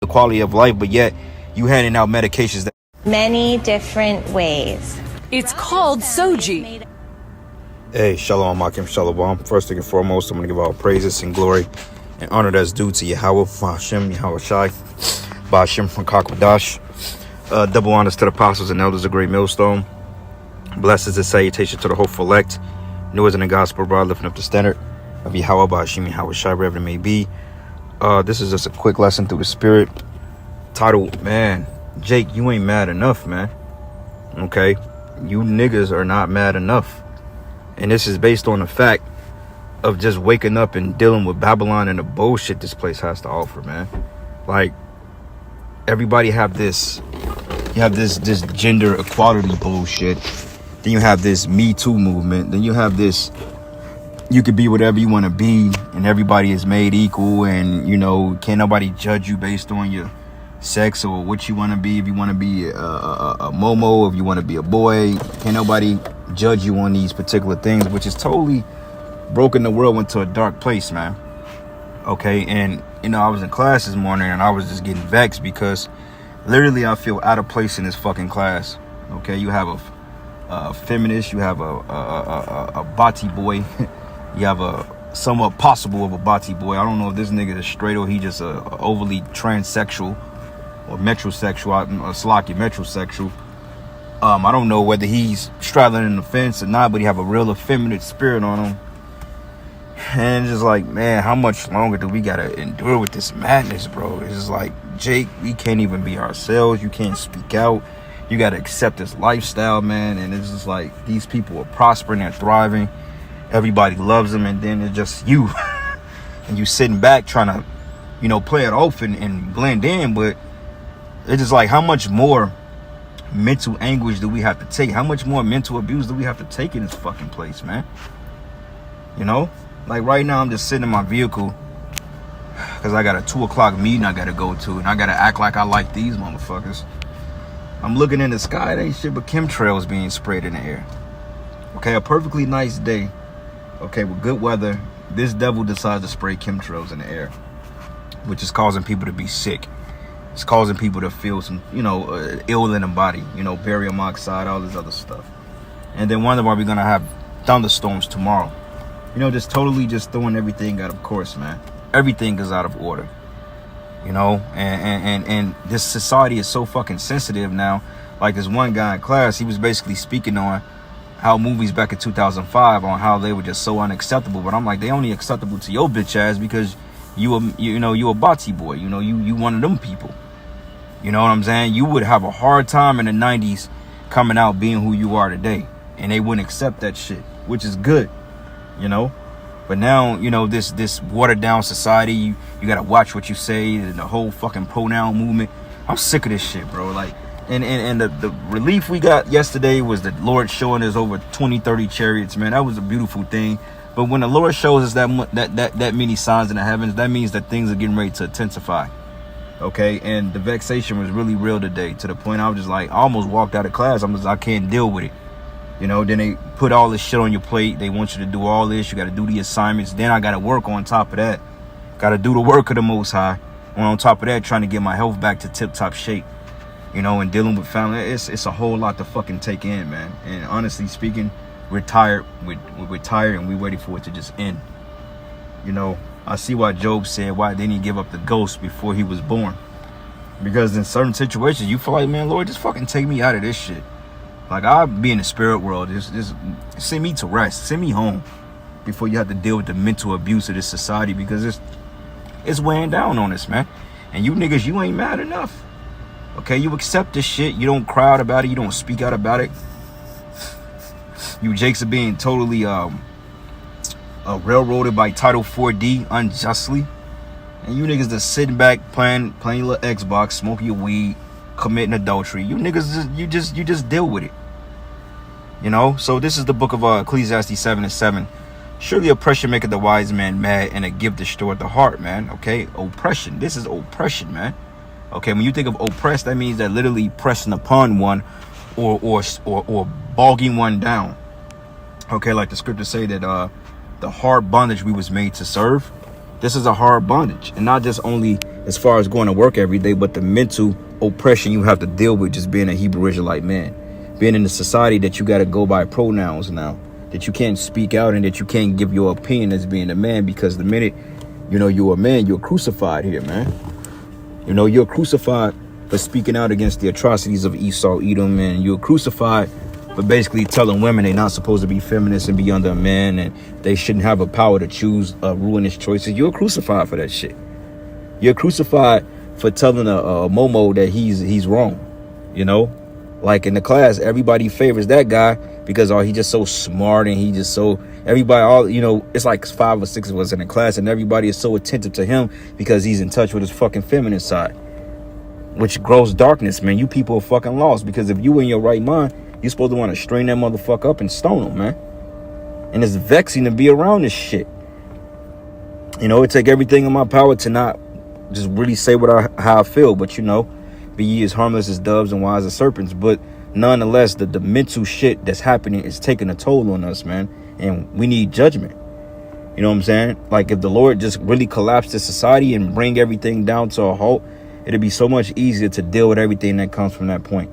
the quality of life, but yet you handing out medications that many different ways. It's called Soji. Hey, Shalom, Akim Shalom. First thing and foremost, I'm going to give all praises and glory and honor that's due to Yahweh, Hashem, Yahweh Shai, Ba'ashem, Hakakwadash. Double honors to the apostles and elders of Great Millstone. Blessings and salutations to the hopeful elect. Newest in the gospel, broad, lifting up the standard of Yahweh, Ba'ashem, Yahweh Shai, wherever it may be. This is just a quick lesson through the spirit. Title, man, Jake, you ain't mad enough, man. Okay? You niggas are not mad enough. And this is based on the fact of just waking up and dealing with Babylon and the bullshit this place has to offer, man. Like, everybody have this, you have this gender equality bullshit. Then you have this Me Too movement. Then you have this, you could be whatever you want to be, and everybody is made equal, and, you know, can't nobody judge you based on your sex or what you want to be. If you want to be a momo, if you want to be a boy, can't nobody judge you on these particular things, which is totally broken the world into a dark place, man. Okay, and you know, I was in class this morning and I was just getting vexed because literally I feel out of place in this fucking class. Okay, you have a feminist, you have a bati boy, you have a somewhat possible of a bati boy. I don't know if this nigga is straight or he just a overly transsexual or metrosexual, slocky metrosexual. I don't know whether he's straddling in the fence or not, but he have a real effeminate spirit on him. And it's just like, man, how much longer do we gotta endure with this madness, bro? It's just like, Jake, we can't even be ourselves. You can't speak out. You gotta accept this lifestyle, man. And it's just like, these people are prospering, they're thriving. Everybody loves them, and then it's just you. And you sitting back trying to, you know, play it off and blend in, but it's just like, how much more mental anguish do we have to take? How much more mental abuse do we have to take in this fucking place, man? You know, like right now I'm just sitting in my vehicle because I got a 2 o'clock meeting I gotta go to, and I gotta act like I like these motherfuckers. I'm looking in the sky, it ain't shit but chemtrails being sprayed in the air. Okay, a perfectly nice day, okay, with good weather, this devil decides to spray chemtrails in the air, which is causing people to be sick. It's causing people to feel some, you know, ill in the body, you know, barium oxide, all this other stuff. And then wonder why we're going to have thunderstorms tomorrow. You know, just totally just throwing everything out of course, man. Everything is out of order, you know, and this society is so fucking sensitive now. Like this one guy in class, he was basically speaking on how movies back in 2005 on how they were just so unacceptable. But I'm like, they only acceptable to your bitch ass because you a bati boy, you know, you one of them people. You know what I'm saying? You would have a hard time in the 90s coming out being who you are today, and they wouldn't accept that shit, which is good, you know. But now, you know, this watered down society, you gotta watch what you say, and the whole fucking pronoun movement. I'm sick of this shit, bro. Like, and the relief we got yesterday was the Lord showing us over 20-30 chariots, man. That was a beautiful thing. But when the Lord shows us that many signs in the heavens, that means that things are getting ready to intensify. Okay, and the vexation was really real today, to the point I was just like, I almost walked out of class. I can't deal with it. You know, then they put all this shit on your plate. They want you to do all this. You got to do the assignments. Then I got to work on top of that. Got to do the work of the Most High. And on top of that, trying to get my health back to tip-top shape. You know, and dealing with family. It's a whole lot to fucking take in, man. And honestly speaking, we're tired. We're tired, and we're ready for it to just end. You know, I see why Job said, why didn't he give up the ghost before he was born? Because in certain situations, you feel like, man, Lord, just fucking take me out of this shit. Like, I'll be in the spirit world. Just send me to rest. Send me home before you have to deal with the mental abuse of this society, because it's weighing down on us, man. And you niggas, you ain't mad enough. Okay, you accept this shit. You don't cry out about it. You don't speak out about it. You Jakes are being totally railroaded by Title 4D unjustly. And you niggas just sitting back playing your little Xbox, smoking your weed, committing adultery. You niggas, you just deal with it. You know? So this is the book of Ecclesiastes 7:7. Surely oppression maketh the wise man mad, and a gift destroyeth the heart, man. Okay? Oppression. This is oppression, man. Okay, when you think of oppressed, that means that literally pressing upon one or bogging one down. Okay, like the scriptures say that the hard bondage we was made to serve. This is a hard bondage, and not just only as far as going to work every day, but the mental oppression you have to deal with just being a Hebrew Israelite man, being in a society that you got to go by pronouns now, that you can't speak out and that you can't give your opinion as being a man, because the minute, you know, you're a man, you're crucified here, man. You know, you're crucified for speaking out against the atrocities of Esau, Edom, and you're crucified for basically telling women they're not supposed to be feminists and be under a man, and they shouldn't have a power to choose ruinous choices. You're crucified for that shit. You're crucified for telling a Momo that he's wrong. You know, like in the class, everybody favors that guy because he just so smart, and he just so, everybody, it's like 5 or 6 of us in the class, and everybody is so attentive to him because he's in touch with his fucking feminine side, which grows darkness, man. You people are fucking lost, because if you in your right mind, you're supposed to want to strain that motherfucker up and stone him, man. And it's vexing to be around this shit. You know, it take everything in my power to not just really say how I feel, but be ye as harmless as doves and wise as serpents. But nonetheless, the mental shit that's happening is taking a toll on us, man. And we need judgment. You know what I'm saying? Like, if the Lord just really collapsed the society and bring everything down to a halt, it'd be so much easier to deal with everything that comes from that point.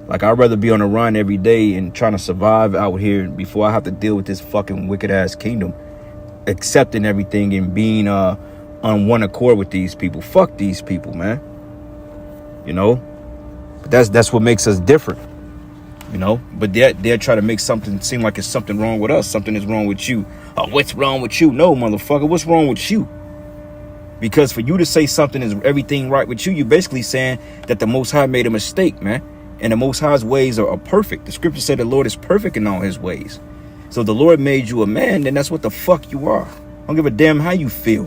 Like, I'd rather be on the run every day and trying to survive out here before I have to deal with this fucking wicked ass kingdom, accepting everything and being on one accord with these people. Fuck these people, man. You know, but that's what makes us different. You know, but they're trying to make something seem like it's something wrong with us. Something is wrong with you. Oh, what's wrong with you? No, motherfucker, what's wrong with you? Because for you to say something is everything right with you, you're basically saying that the Most High made a mistake, man. And the Most High's ways are perfect. The scripture said the Lord is perfect in all his ways. So if the Lord made you a man, then that's what the fuck you are. I don't give a damn how you feel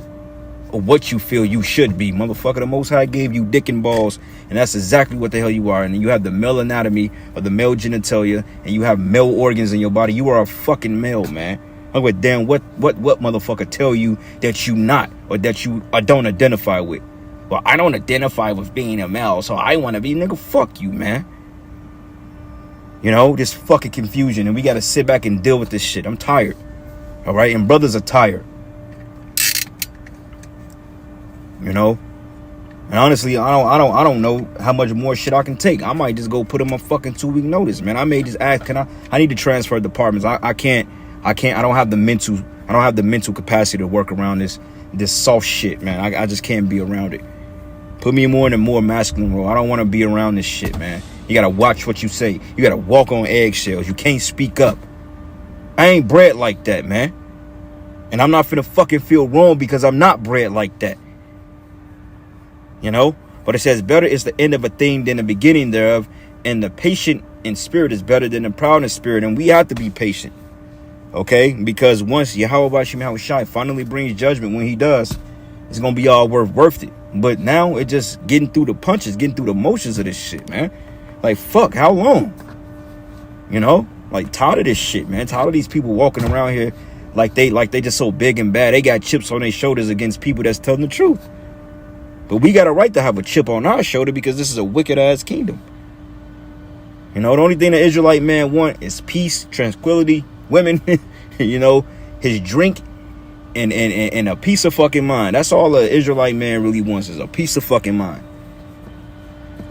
or what you feel you should be. Motherfucker, the Most High gave you dick and balls, and that's exactly what the hell you are. And you have the male anatomy or the male genitalia, and you have male organs in your body. You are a fucking male, man. I don't give a damn what motherfucker tell you that you not, or that you don't identify with. Well, I don't identify with being a male, so I want to be. Nigga, fuck you, man. You know, this fucking confusion, and we got to sit back and deal with this shit. I'm tired. All right. And brothers are tired. You know, and honestly, I don't know how much more shit I can take. I might just go put him a fucking 2-week notice, man. I may just ask, I need to transfer departments. I don't have the mental capacity to work around this soft shit, man. I just can't be around it. Put me more in a more masculine role. I don't want to be around this shit, man. You got to watch what you say. You got to walk on eggshells. You can't speak up. I ain't bred like that, man. And I'm not finna fucking feel wrong because I'm not bred like that. You know? But it says, better is the end of a thing than the beginning thereof. And the patient in spirit is better than the proud in spirit. And we have to be patient. Okay? Because once Yahweh Shai finally brings judgment, when he does, it's going to be all worth it. But now it's just getting through the punches, getting through the motions of this shit, man. Like, fuck, how long? You know? Like, tired of this shit, man. Tired of these people walking around here like they just so big and bad. They got chips on their shoulders against people that's telling the truth. But we got a right to have a chip on our shoulder because this is a wicked-ass kingdom. You know, the only thing the Israelite man want is peace, tranquility, women, you know, his drink, and a peace of fucking mind. That's all the Israelite man really wants, is a peace of fucking mind.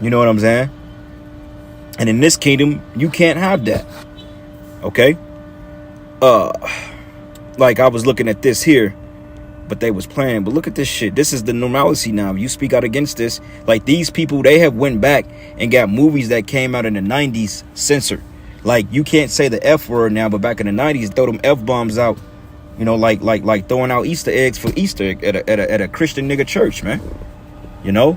You know what I'm saying? And in this kingdom, you can't have that. Okay? Like, I was looking at this here, but they was playing. But look at this shit. This is the normalcy now. You speak out against this. Like, these people, they have went back and got movies that came out in the 90s censored. Like, you can't say the F word now, but back in the 90s, throw them F-bombs out. You know, like throwing out Easter eggs for Easter at a Christian nigga church, man. You know?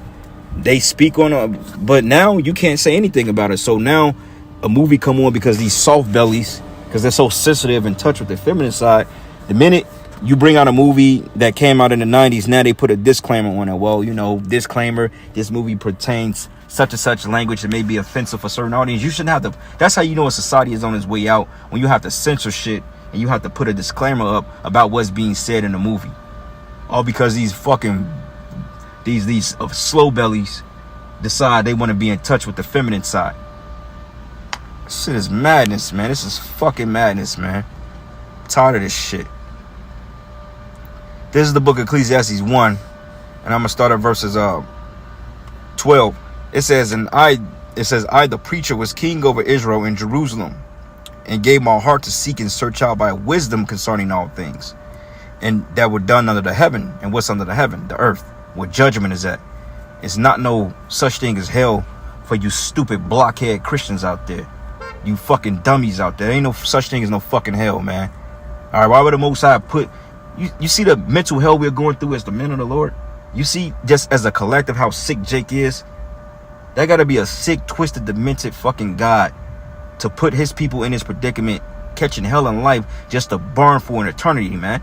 They speak on but now you can't say anything about it. So now a movie come on because these soft bellies, because they're so sensitive and touch with their feminine side. The minute you bring out a movie that came out in the 90s, now they put a disclaimer on it. Well, you know, disclaimer, this movie pertains such and such language that may be offensive for certain audience. You shouldn't have to. That's how you know a society is on its way out, when you have to censor shit and you have to put a disclaimer up about what's being said in the movie. All because these fucking these slow bellies decide they want to be in touch with the feminine side. This shit is madness, man. This is fucking madness, man. I'm tired of this shit. This is the book of Ecclesiastes 1, and I'm gonna start at verses 12. It says, I, the preacher, was king over Israel in Jerusalem, and gave my heart to seek and search out by wisdom concerning all things, and that were done under the heaven. And what's under the heaven? The earth, where judgment is at. It's not no such thing as hell for you stupid blockhead Christians out there. You fucking dummies out there. Ain't no such thing as no fucking hell, man. All right, why would the Most High put... You see the mental hell we're going through as the men of the Lord? You see, just as a collective, how sick Jake is? That gotta be a sick, twisted, demented fucking God to put his people in this predicament, catching hell in life just to burn for an eternity, man.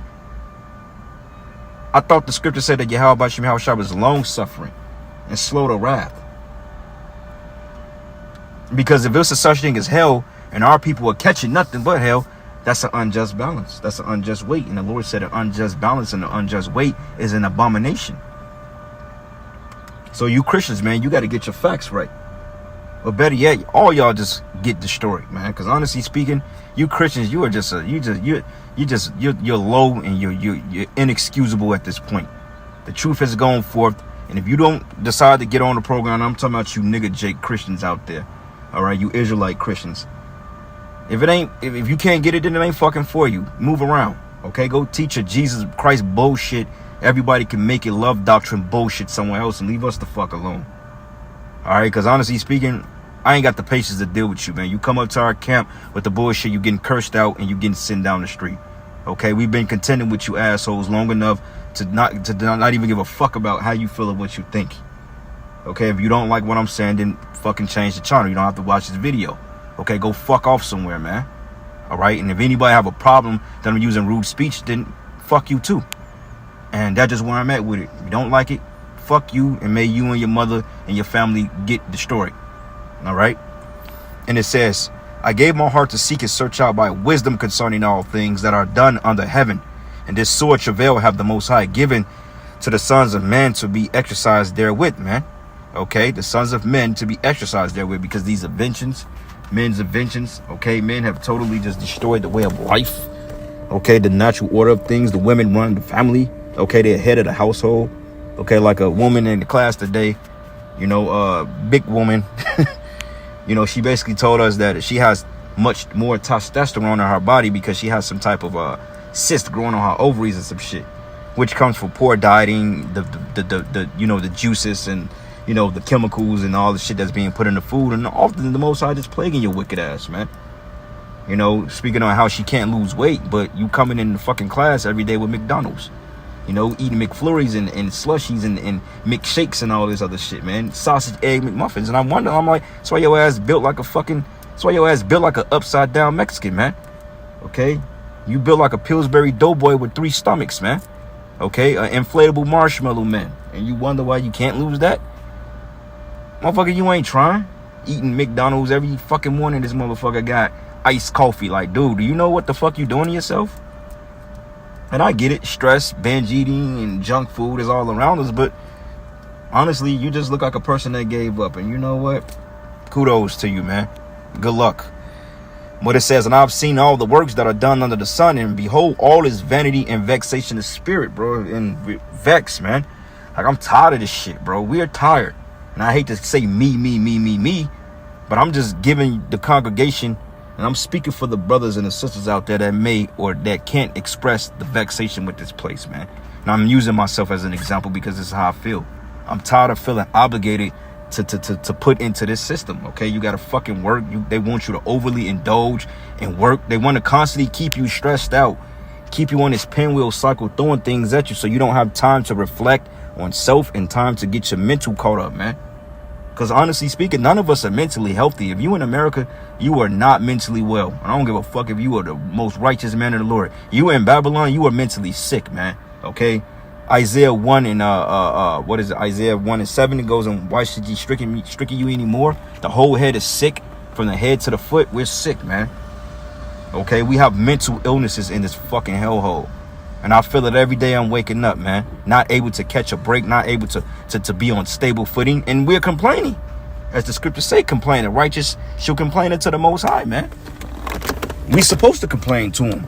I thought the scripture said that Yahweh was long-suffering and slow to wrath. Because if there's a such thing as hell, and our people are catching nothing but hell, that's an unjust balance. That's an unjust weight. And the Lord said an unjust balance and an unjust weight is an abomination. So you Christians, man, you got to get your facts right. Or better yet, all y'all just get destroyed, man. Because honestly speaking, you Christians, you are just you're low and you're inexcusable at this point. The truth has gone forth, and if you don't decide to get on the program, I'm talking about you nigga Jake Christians out there. All right, you Israelite Christians. If you can't get it, then it ain't fucking for you. Move around, okay? Go teach your Jesus Christ bullshit. Everybody can make it love doctrine bullshit somewhere else and leave us the fuck alone. All right, because honestly speaking, I ain't got the patience to deal with you, man. You come up to our camp with the bullshit, you getting cursed out and you getting sent down the street. Okay, we've been contending with you assholes long enough to not even give a fuck about how you feel or what you think. Okay, if you don't like what I'm saying, then fucking change the channel. You don't have to watch this video. Okay, go fuck off somewhere, man. All right, and if anybody have a problem that I'm using rude speech, then fuck you too. And that's just where I'm at with it. If you don't like it, fuck you, and may you and your mother and your family get destroyed. All right? And it says, I gave my heart to seek and search out by wisdom concerning all things that are done under heaven. And this sore travail have the Most High given to the sons of men to be exercised therewith, man. Okay, the sons of men to be exercised therewith, because these men's inventions, okay, men have totally just destroyed the way of life. Okay, the natural order of things. The women run the family. Okay, they're head of the household. Okay, like a woman in the class today, big woman, she basically told us that she has much more testosterone in her body because she has some type of cyst growing on her ovaries and some shit, which comes from poor dieting, the juices and the chemicals and all the shit that's being put in the food, and often the Most High just plaguing your wicked ass, man. Speaking on how she can't lose weight, but you coming in the fucking class every day with McDonald's. Eating McFlurries and slushies and McShakes and all this other shit, man. Sausage, egg, McMuffins. And I'm like, that's why your ass built like a upside down Mexican, man. Okay? You built like a Pillsbury Doughboy with 3 stomachs, man. Okay? An inflatable marshmallow man. And you wonder why you can't lose that? Motherfucker, you ain't trying. Eating McDonald's every fucking morning. This motherfucker got iced coffee. Like, dude, do you know what the fuck you doing to yourself? And I get it, stress, binge eating, and junk food is all around us, but honestly, you just look like a person that gave up. And you know what? Kudos to you, man. Good luck. What it says, and I've seen all the works that are done under the sun, and behold, all is vanity and vexation of spirit, bro. And vex, man. Like, I'm tired of this shit, bro. We are tired. And I hate to say me, but I'm just giving the congregation, and I'm speaking for the brothers and the sisters out there that may or that can't express the vexation with this place, man. And I'm using myself as an example because this is how I feel. I'm tired of feeling obligated to put into this system, okay? You got to fucking work. They want you to overly indulge and work. They want to constantly keep you stressed out, keep you on this pinwheel cycle, throwing things at you so you don't have time to reflect on self and time to get your mental caught up, man. Because honestly speaking, none of us are mentally healthy. If you in America, you are not mentally well. And I don't give a fuck if you are the most righteous man of the Lord. You in Babylon, you are mentally sick, man. Okay? Isaiah 1 and Isaiah 1 and 7, it goes, and why should ye stricken you anymore? The whole head is sick, from the head to the foot. We're sick, man. Okay? We have mental illnesses in this fucking hellhole. And I feel it every day I'm waking up, man. Not able to catch a break, not able to be on stable footing. And we're complaining. As the scriptures say, complain. The righteous shall complain unto the Most High, man. We supposed to complain to him.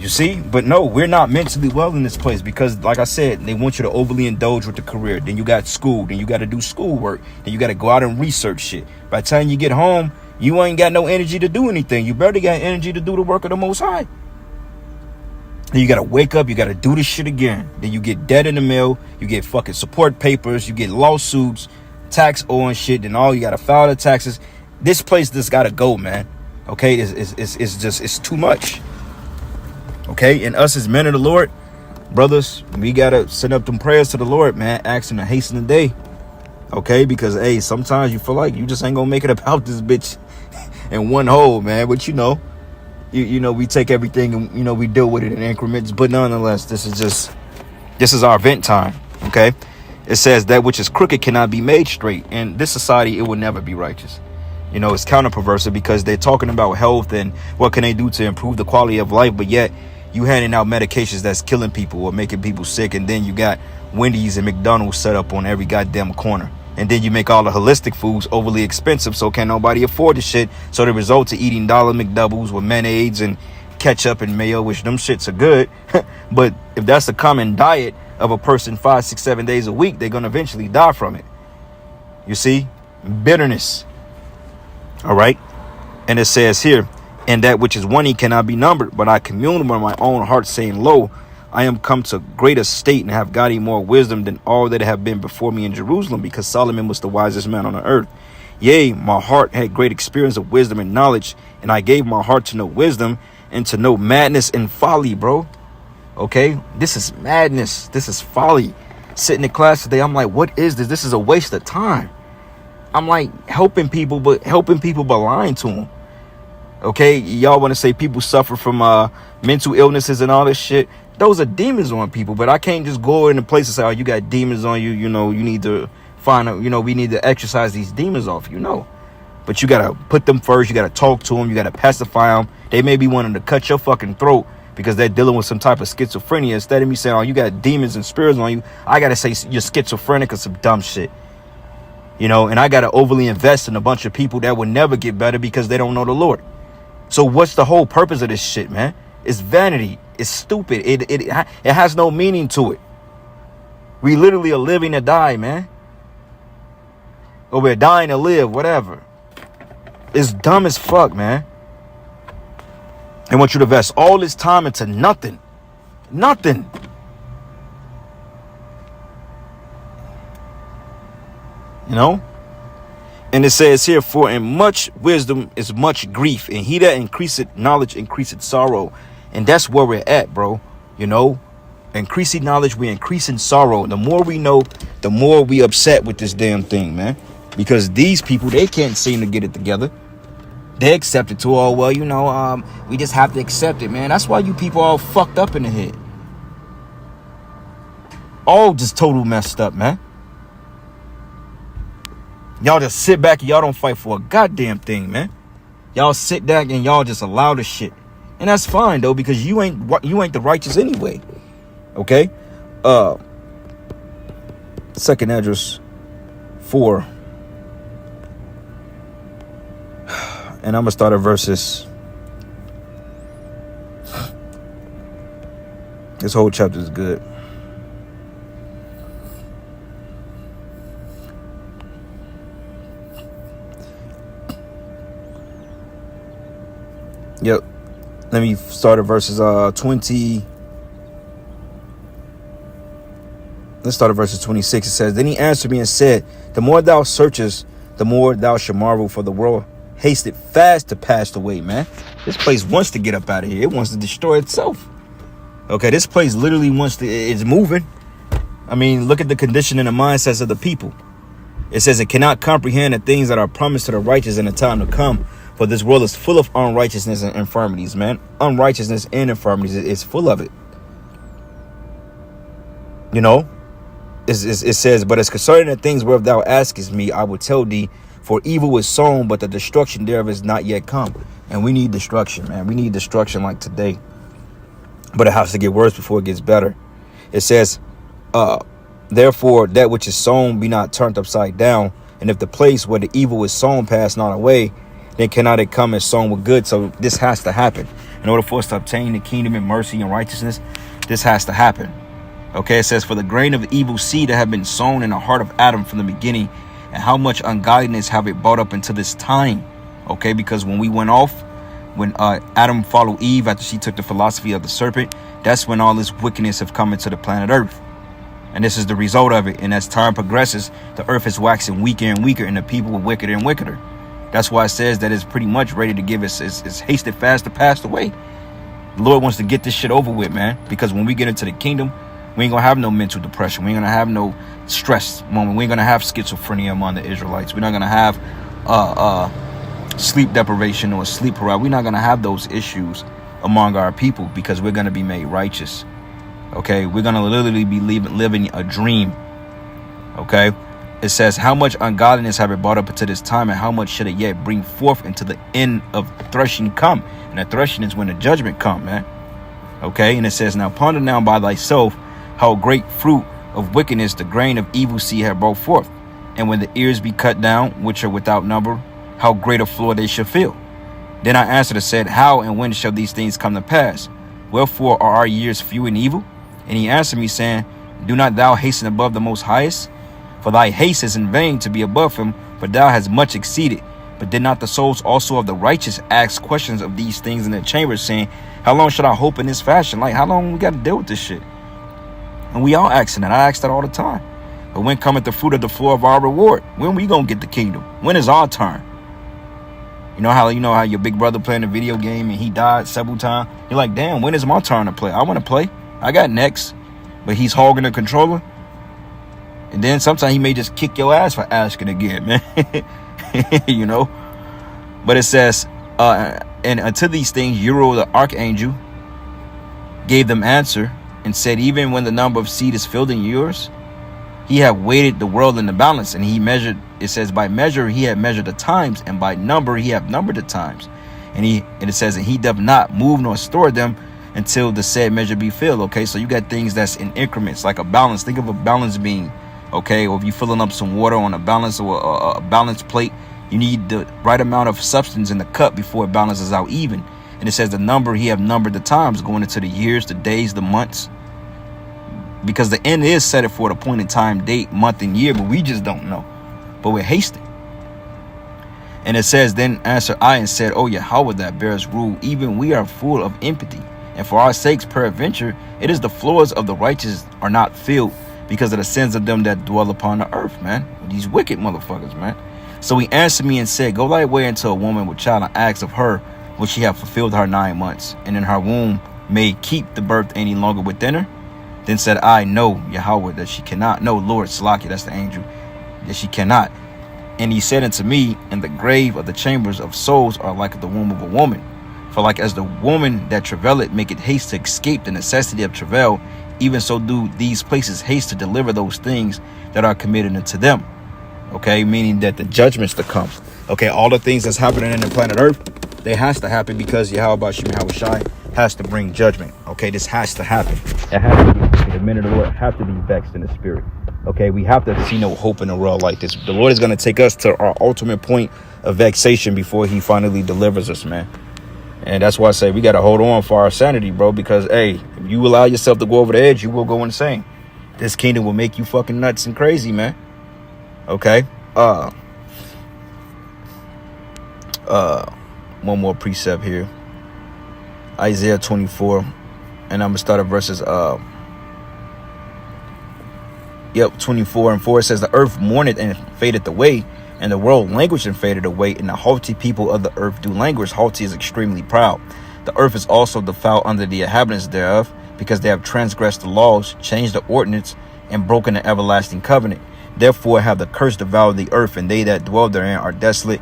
You see? But no, we're not mentally well in this place because, like I said, they want you to overly indulge with the career. Then you got school. Then you got to do schoolwork. Then you got to go out and research shit. By the time you get home, you ain't got no energy to do anything. You barely got energy to do the work of the Most High. Then you got to wake up. You got to do this shit again. Then you get debt in the mail. You get fucking support papers. You get lawsuits, tax owing shit. Then all you got to file the taxes. This place just got to go, man. Okay? It's too much. Okay, and us as men of the Lord, brothers, we gotta send up them prayers to the Lord, man, asking to hasten the day. Okay, because hey, sometimes you feel like you just ain't gonna make it about this bitch in one hole, man. But you know, we take everything and we deal with it in increments. But nonetheless, this is our vent time. Okay, it says that which is crooked cannot be made straight. In this society, it will never be righteous. It's counter perversive because they're talking about health and what can they do to improve the quality of life, but yet you handing out medications that's killing people or making people sick, and then you got Wendy's and McDonald's set up on every goddamn corner, and then you make all the holistic foods overly expensive, so can nobody afford the shit. So the result of eating dollar McDoubles with mayonnaise and ketchup and mayo, which them shits are good, but if that's the common diet of a person 5, 6, 7 days a week, they're gonna eventually die from it. You see, bitterness. All right. And it says here, and that which is one, he cannot be numbered, but I commune with my own heart, saying, lo, I am come to great estate and have gotten more wisdom than all that have been before me in Jerusalem, because Solomon was the wisest man on the earth. Yea, my heart had great experience of wisdom and knowledge, and I gave my heart to know wisdom and to know madness and folly, bro. Okay, this is madness. This is folly. Sitting in class today, I'm like, what is this? This is a waste of time. I'm like helping people, but lying to them. Okay, y'all want to say people suffer from mental illnesses and all this shit. Those are demons on people, but I can't just go in a place and say, oh, you got demons on you. You need to find out, we need to exorcise these demons off, But you got to put them first. You got to talk to them. You got to pacify them. They may be wanting to cut your fucking throat because they're dealing with some type of schizophrenia. Instead of me saying, oh, you got demons and spirits on you, I got to say you're schizophrenic or some dumb shit. And I got to overly invest in a bunch of people that will never get better because they don't know the Lord. So what's the whole purpose of this shit, man? It's vanity. It's stupid. It has no meaning to it. We literally are living to die, man. Or we're dying to live, whatever. It's dumb as fuck, man. They want you to invest all this time into nothing. Nothing. And it says here, for in much wisdom is much grief, and he that increaseth knowledge increaseth sorrow. And that's where we're at, bro. Increasing knowledge, we're increasing sorrow. The more we know, the more we upset with this damn thing, man. Because these people, they can't seem to get it together. They accept it too. Oh, well, we just have to accept it, man. That's why you people all fucked up in the head. All just total messed up, man. Y'all just sit back and y'all don't fight for a goddamn thing, man. Y'all sit back and y'all just allow the shit. And that's fine, though, because you ain't the righteous anyway. Okay? Second address 4. And I'm going to start at verses. This whole chapter is good. Yep. Let me start at verses 20. Let's start at verses 26. It says, then he answered me and said, the more thou searchest, the more thou shalt marvel, for the world hasted fast to pass away, man. This place wants to get up out of here. It wants to destroy itself. Okay, this place literally it's moving. I mean, look at the condition and the mindsets of the people. It says it cannot comprehend the things that are promised to the righteous in the time to come. For this world is full of unrighteousness and infirmities, man. Unrighteousness and infirmities. It's full of it. It says, but as concerning the things whereof thou askest me, I will tell thee, for evil is sown, but the destruction thereof is not yet come. And we need destruction, man. We need destruction like today. But it has to get worse before it gets better. It says, therefore, that which is sown be not turned upside down. And if the place where the evil is sown pass not away, then cannot it come and sown with good. So this has to happen. in order for us to obtain the kingdom and mercy and righteousness, this has to happen. Okay, it says, for the grain of evil seed that have been sown in the heart of Adam from the beginning, and how much ungodliness have it brought up until this time. Okay, because when we went off, when Adam followed Eve after she took the philosophy of the serpent, that's when all this wickedness have come into the planet Earth. And this is the result of it. And as time progresses, the earth is waxing weaker and weaker, and the people are wickeder and wickeder. That's why it says that it's pretty much ready to give us, it's hasted fast to pass away. The Lord wants to get this shit over with, man. Because when we get into the kingdom, we ain't gonna have no mental depression. We ain't gonna have no stress moment. We ain't gonna have schizophrenia among the Israelites. We're not gonna have sleep deprivation or sleep paralysis. We're not gonna have those issues among our people, because we're gonna be made righteous. Okay, we're gonna literally be living a dream. Okay, it says, how much ungodliness have it brought up unto this time, and how much should it yet bring forth until the end of threshing come? And the threshing is when the judgment come, man. Okay, and it says, now ponder now by thyself how great fruit of wickedness the grain of evil seed have brought forth. And when the ears be cut down, which are without number, how great a floor they shall fill. Then I answered and said, how and when shall these things come to pass? Wherefore are our years few and evil? And he answered me, saying, do not thou hasten above the Most Highest? For thy haste is in vain to be above him, for thou hast much exceeded. But did not the souls also of the righteous ask questions of these things in the chamber, saying, how long should I hope in this fashion? Like, how long we got to deal with this shit? And we all asking that. I ask that all the time. But when cometh the fruit of the floor of our reward? When we gonna get the kingdom? When is our turn? You know how your big brother playing a video game and he died several times? You're like, damn, when is my turn to play? I want to play. I got next. But he's hogging the controller. And then sometimes he may just kick your ass for asking again, man. You know. But it says, and unto these things Uriel the archangel gave them answer, and said, even when the number of seed is filled in yours, he had weighted the world in the balance, and he measured, it says, by measure he had measured the times, and by number he had numbered the times. And it says, and he doth not move nor store them until the said measure be filled. Okay, so you got things that's in increments, like a balance. Think of a balance beam. Okay, or if you're filling up some water on a balance or a balance plate, you need the right amount of substance in the cup before it balances out even. And it says the number, he have numbered the times, going into the years, the days, the months, because the end is set it for the point in time, date, month, and year, but we just don't know. But we're hasting. And it says, then answered I and said, O Yahweh that bears rule, even we are full of empathy, and for our sakes peradventure it is the floors of the righteous are not filled, because of the sins of them that dwell upon the earth, man. These wicked motherfuckers, man. So he answered me and said, go thy way unto a woman with child, and ask of her, will she have fulfilled her 9 months, and in her womb may keep the birth any longer within her? Then said I, no, Yahweh, that she cannot. No, Lord, Slakia, that's the angel, that she cannot. And he said unto me, in the grave of the chambers of souls are like the womb of a woman. For like as the woman that travaileth maketh haste to escape the necessity of travail, even so do these places haste to deliver those things that are committed unto them. Okay, meaning that the judgments to come. Okay, all the things that's happening in the planet Earth, they has to happen because Yahweh Shai has to bring judgment. Okay, this has to happen. It has to be. The men of the Lord have to be vexed in the spirit. Okay, we have to see no hope in a world like this. The Lord is going to take us to our ultimate point of vexation before he finally delivers us, man. And that's why I say we got to hold on for our sanity, bro, because, hey, if you allow yourself to go over the edge, you will go insane. This kingdom will make you fucking nuts and crazy, man. Okay. One more precept here. Isaiah 24. And I'm going to start at verses 24 and 4. It says, the earth mourneth and fadeth away, and the world languished and faded away, and the haughty people of the earth do languish. Haughty is extremely proud. The earth is also defiled under the inhabitants thereof, because they have transgressed the laws, changed the ordinance, and broken the everlasting covenant. Therefore have the curse devoured the earth, and they that dwell therein are desolate,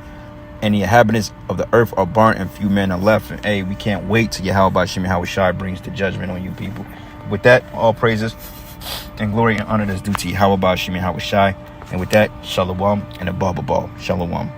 and the inhabitants of the earth are burnt, and few men are left. And hey, we can't wait till Yahweh Shai brings the judgment on you people. With that, all praises and glory and honor that's due to Yahweh Shai. And with that, shalom and above all, shalom.